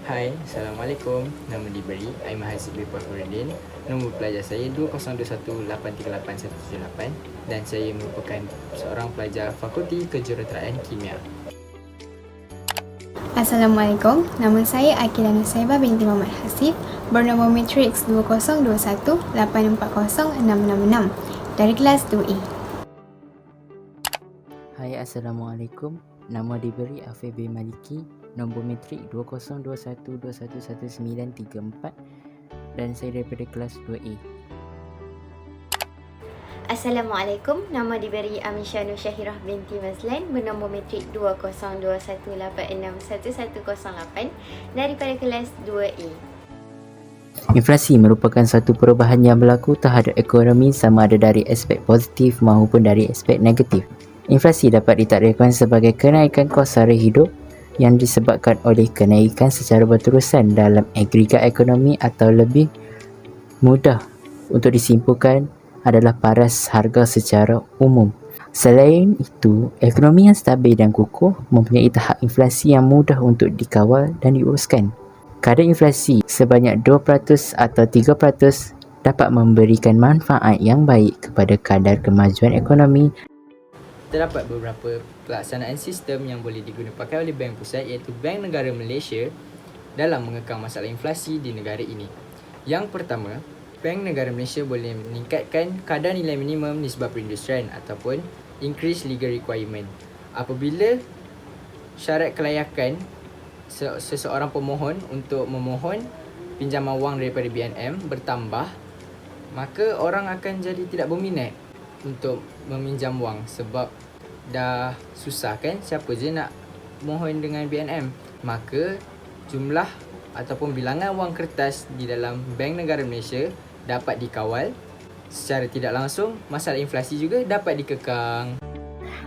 Hai, Assalamualaikum. Nama diberi Aiman Hasib bin Fakhruddin. Nombor pelajar saya 2021388178 dan saya merupakan seorang pelajar Fakulti Kejuruteraan Kimia. Assalamualaikum, nama saya Akila Nusaibah binti Muhammad Hasif, bernombor matriks 2021840666 dari kelas 2A. Hai, Assalamualaikum. Nama diberi Afif bin Maliki, nombor matrik 2021211934 dan saya daripada kelas 2A. Assalamualaikum, nama diberi Amisha Nur Syahirah binti Mazlan, bernombor matrik 2021861108 daripada kelas 2A. Inflasi merupakan satu perubahan yang berlaku terhadap ekonomi sama ada dari aspek positif maupun dari aspek negatif. Inflasi dapat ditakdirkan sebagai kenaikan kos sara hidup yang disebabkan oleh kenaikan secara berterusan dalam agregat ekonomi atau lebih mudah untuk disimpulkan adalah paras harga secara umum. Selain itu, ekonomi yang stabil dan kukuh mempunyai tahap inflasi yang mudah untuk dikawal dan diuruskan. Kadar inflasi sebanyak 2% atau 3% dapat memberikan manfaat yang baik kepada kadar kemajuan ekonomi. Terdapat beberapa pelaksanaan sistem yang boleh digunakan pakai oleh Bank Pusat iaitu Bank Negara Malaysia dalam mengekang masalah inflasi di negara ini. Yang pertama, Bank Negara Malaysia boleh meningkatkan kadar nilai minimum nisbah perindustrian ataupun increase legal requirement. Apabila syarat kelayakan seseorang pemohon untuk memohon pinjaman wang daripada BNM bertambah, maka orang akan jadi tidak berminat untuk meminjam wang sebab dah susah kan, siapa je nak mohon dengan BNM. Maka jumlah ataupun bilangan wang kertas di dalam Bank Negara Malaysia dapat dikawal secara tidak langsung. Masalah inflasi juga dapat dikekang.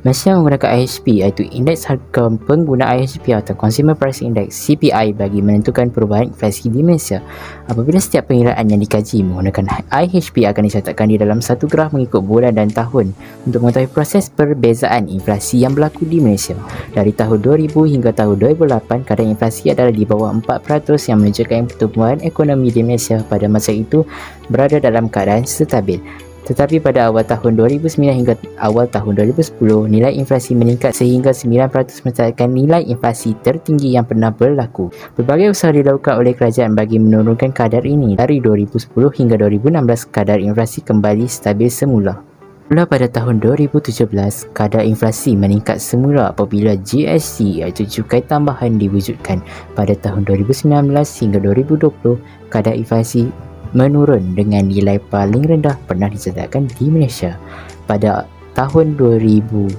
Malaysia menggunakan IHP iaitu Indeks Harga Pengguna IHP atau Consumer Price Index CPI bagi menentukan perubahan inflasi di Malaysia. Apabila setiap pengiraan yang dikaji menggunakan IHP akan dicatatkan di dalam satu graf mengikut bulan dan tahun untuk mengetahui proses perbezaan inflasi yang berlaku di Malaysia. Dari tahun 2000 hingga tahun 2008, kadar inflasi adalah di bawah 4% yang menunjukkan pertumbuhan ekonomi di Malaysia pada masa itu berada dalam keadaan stabil. Tetapi pada awal tahun 2009 hingga awal tahun 2010, nilai inflasi meningkat sehingga 9% mencatatkan nilai inflasi tertinggi yang pernah berlaku. Berbagai usaha dilakukan oleh kerajaan bagi menurunkan kadar ini. Dari 2010 hingga 2016, kadar inflasi kembali stabil semula. Mula pada tahun 2017, kadar inflasi meningkat semula apabila GST iaitu cukai tambahan diwujudkan. Pada tahun 2019 hingga 2020, kadar inflasi menurun dengan nilai paling rendah pernah dicatatkan di Malaysia. Pada tahun 2020,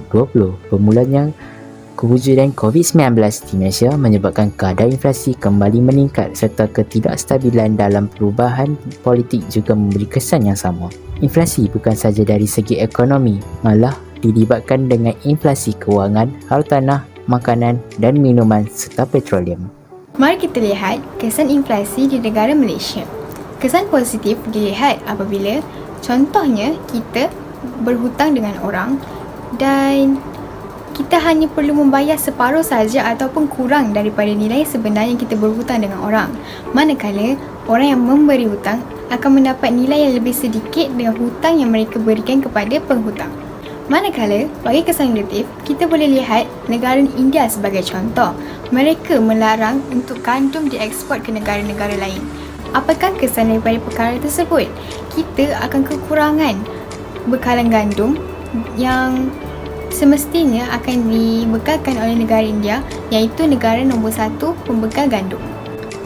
bermulanya kewujudan COVID-19 di Malaysia menyebabkan kadar inflasi kembali meningkat serta ketidakstabilan dalam perubahan politik juga memberi kesan yang sama. Inflasi bukan sahaja dari segi ekonomi, malah dilibatkan dengan inflasi kewangan, hartanah, makanan dan minuman serta petroleum. Mari kita lihat kesan inflasi di negara Malaysia. Kesan positif dilihat apabila contohnya kita berhutang dengan orang dan kita hanya perlu membayar separuh saja ataupun kurang daripada nilai sebenar yang kita berhutang dengan orang. Manakala orang yang memberi hutang akan mendapat nilai yang lebih sedikit dengan hutang yang mereka berikan kepada penghutang. Manakala bagi kesan negatif, kita boleh lihat negara India sebagai contoh. Mereka melarang untuk gandum diekspor ke negara-negara lain. Apakah kesan daripada perkara tersebut? Kita akan kekurangan bekalan gandum yang semestinya akan dibekalkan oleh negara India, iaitu negara nombor 1 pembekal gandum.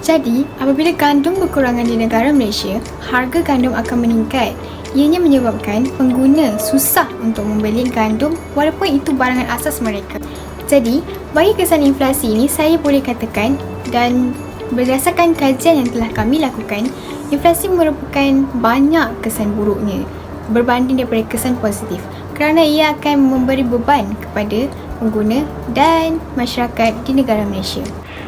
Jadi, apabila gandum berkurangan di negara Malaysia, harga gandum akan meningkat. Ianya menyebabkan pengguna susah untuk membeli gandum walaupun itu barangan asas mereka. Jadi, bagi kesan inflasi ini, saya boleh katakan dan berdasarkan kajian yang telah kami lakukan, inflasi merupakan banyak kesan buruknya berbanding daripada kesan positif kerana ia akan memberi beban kepada pengguna dan masyarakat di negara Malaysia.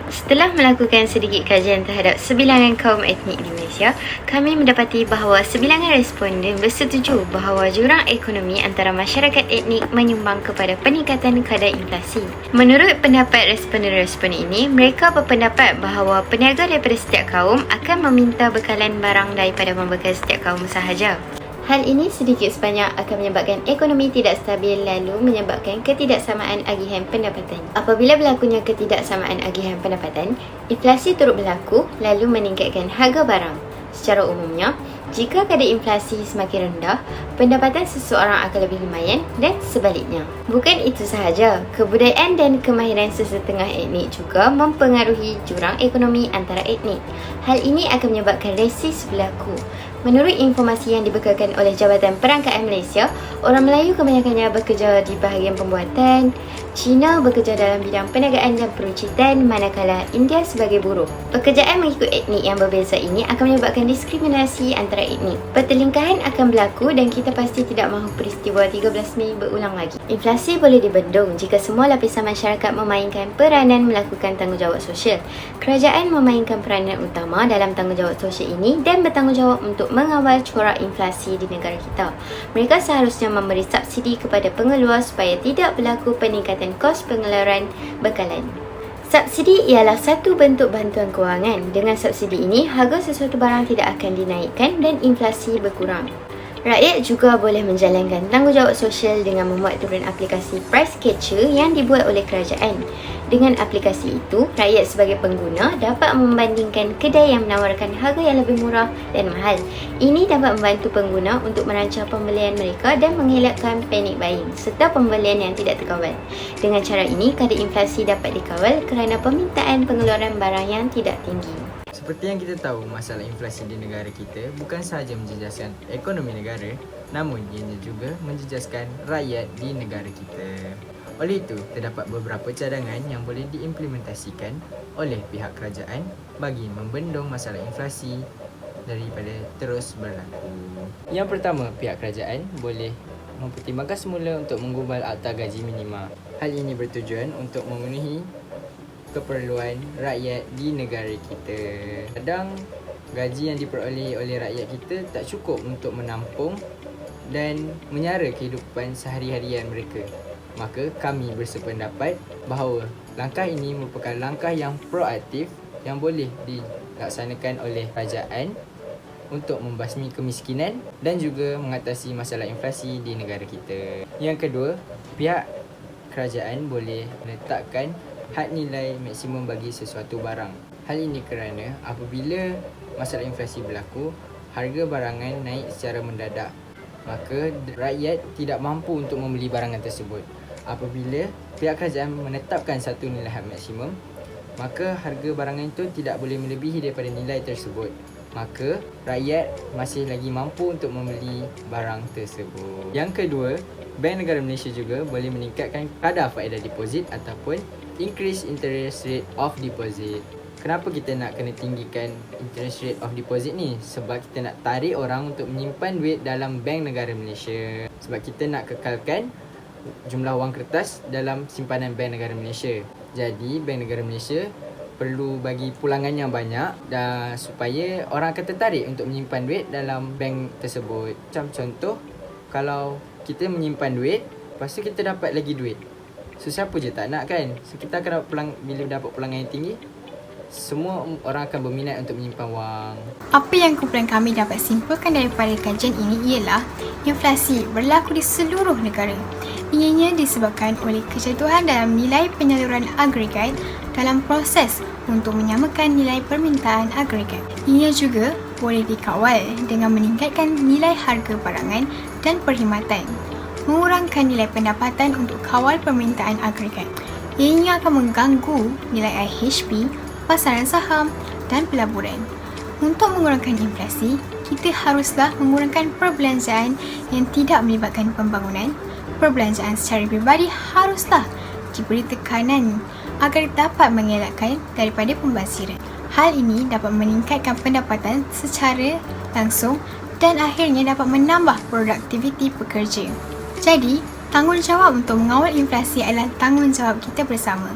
Setelah melakukan sedikit kajian terhadap sebilangan kaum etnik di Malaysia, kami mendapati bahawa sebilangan responden bersetuju bahawa jurang ekonomi antara masyarakat etnik menyumbang kepada peningkatan kadar inflasi. Menurut pendapat responden-responden ini, mereka berpendapat bahawa peniaga daripada setiap kaum akan meminta bekalan barang daripada membekal setiap kaum sahaja. Hal ini sedikit sebanyak akan menyebabkan ekonomi tidak stabil lalu menyebabkan ketidaksamaan agihan pendapatan. Apabila berlakunya ketidaksamaan agihan pendapatan, inflasi turut berlaku lalu meningkatkan harga barang. Secara umumnya, jika kadar inflasi semakin rendah, pendapatan seseorang akan lebih lumayan dan sebaliknya. Bukan itu sahaja, kebudayaan dan kemahiran sesetengah etnik juga mempengaruhi jurang ekonomi antara etnik. Hal ini akan menyebabkan resis berlaku. Menurut informasi yang dibekalkan oleh Jabatan Perangkaan Malaysia, orang Melayu kebanyakannya bekerja di bahagian pembuatan, Cina bekerja dalam bidang perniagaan dan peruncitan, manakala India sebagai buruh. Pekerjaan mengikut etnik yang berbeza ini akan menyebabkan diskriminasi antara etnik. Pertelingkahan akan berlaku dan kita pasti tidak mahu peristiwa 13 Mei berulang lagi. Inflasi boleh dibendung jika semua lapisan masyarakat memainkan peranan melakukan tanggungjawab sosial. Kerajaan memainkan peranan utama dalam tanggungjawab sosial ini dan bertanggungjawab untuk mengawal corak inflasi di negara kita. Mereka seharusnya memberi subsidi kepada pengeluar supaya tidak berlaku peningkatan kos pengeluaran bekalan. Subsidi ialah satu bentuk bantuan kewangan. Dengan subsidi ini, harga sesuatu barang tidak akan dinaikkan dan inflasi berkurang. Rakyat juga boleh menjalankan tanggungjawab sosial dengan membuat turun aplikasi price catcher yang dibuat oleh kerajaan. Dengan aplikasi itu, rakyat sebagai pengguna dapat membandingkan kedai yang menawarkan harga yang lebih murah dan mahal. Ini dapat membantu pengguna untuk merancang pembelian mereka dan mengelakkan panic buying serta pembelian yang tidak terkawal. Dengan cara ini, kadar inflasi dapat dikawal kerana permintaan pengeluaran barang yang tidak tinggi. Seperti yang kita tahu, masalah inflasi di negara kita bukan sahaja menjejaskan ekonomi negara, namun ianya juga menjejaskan rakyat di negara kita. Oleh itu, terdapat beberapa cadangan yang boleh diimplementasikan oleh pihak kerajaan bagi membendung masalah inflasi daripada terus berlaku. Yang pertama, pihak kerajaan boleh mempertimbangkan semula untuk menggubal akta gaji minima. Hal ini bertujuan untuk memenuhi keperluan rakyat di negara kita. Kadang gaji yang diperoleh oleh rakyat kita tak cukup untuk menampung dan menyara kehidupan sehari-harian mereka. Maka kami bersependapat bahawa langkah ini merupakan langkah yang proaktif yang boleh dilaksanakan oleh kerajaan untuk membasmi kemiskinan dan juga mengatasi masalah inflasi di negara kita. Yang kedua, pihak kerajaan boleh meletakkan had nilai maksimum bagi sesuatu barang. Hal ini kerana apabila masalah inflasi berlaku, harga barangan naik secara mendadak, maka rakyat tidak mampu untuk membeli barangan tersebut. Apabila pihak kerajaan menetapkan satu nilai had maksimum, maka harga barangan itu tidak boleh melebihi daripada nilai tersebut. Maka rakyat masih lagi mampu untuk membeli barang tersebut. Yang kedua, Bank Negara Malaysia juga boleh meningkatkan kadar faedah deposit ataupun increase interest rate of deposit. Kenapa kita nak kena tinggikan interest rate of deposit ni? Sebab kita nak tarik orang untuk menyimpan duit dalam Bank Negara Malaysia. Sebab kita nak kekalkan jumlah wang kertas dalam simpanan Bank Negara Malaysia. Jadi Bank Negara Malaysia perlu bagi pulangan yang banyak dan supaya orang akan tertarik untuk menyimpan duit dalam bank tersebut. Macam contoh, kalau kita menyimpan duit, lepas tu kita dapat lagi duit. So siapa je tak nak kan? So kita akan dapat bila dapat pulangan yang tinggi, semua orang akan berminat untuk menyimpan wang. Apa yang kumpulan kami dapat simpulkan daripada kajian ini ialah inflasi berlaku di seluruh negara. Ianya disebabkan oleh kejatuhan dalam nilai penyaluran agregat dalam proses untuk menyamakan nilai permintaan agregat. Ia juga boleh dikawal dengan meningkatkan nilai harga barangan dan perkhidmatan, mengurangkan nilai pendapatan untuk kawal permintaan agregat. Ianya akan mengganggu nilai IHP, pasaran saham dan pelaburan. Untuk mengurangkan inflasi, kita haruslah mengurangkan perbelanjaan yang tidak melibatkan pembangunan. Perbelanjaan secara pribadi haruslah diberi tekanan agar dapat mengelakkan daripada pembaziran. Hal ini dapat meningkatkan pendapatan secara langsung dan akhirnya dapat menambah produktiviti pekerja. Jadi, tanggungjawab untuk mengawal inflasi adalah tanggungjawab kita bersama.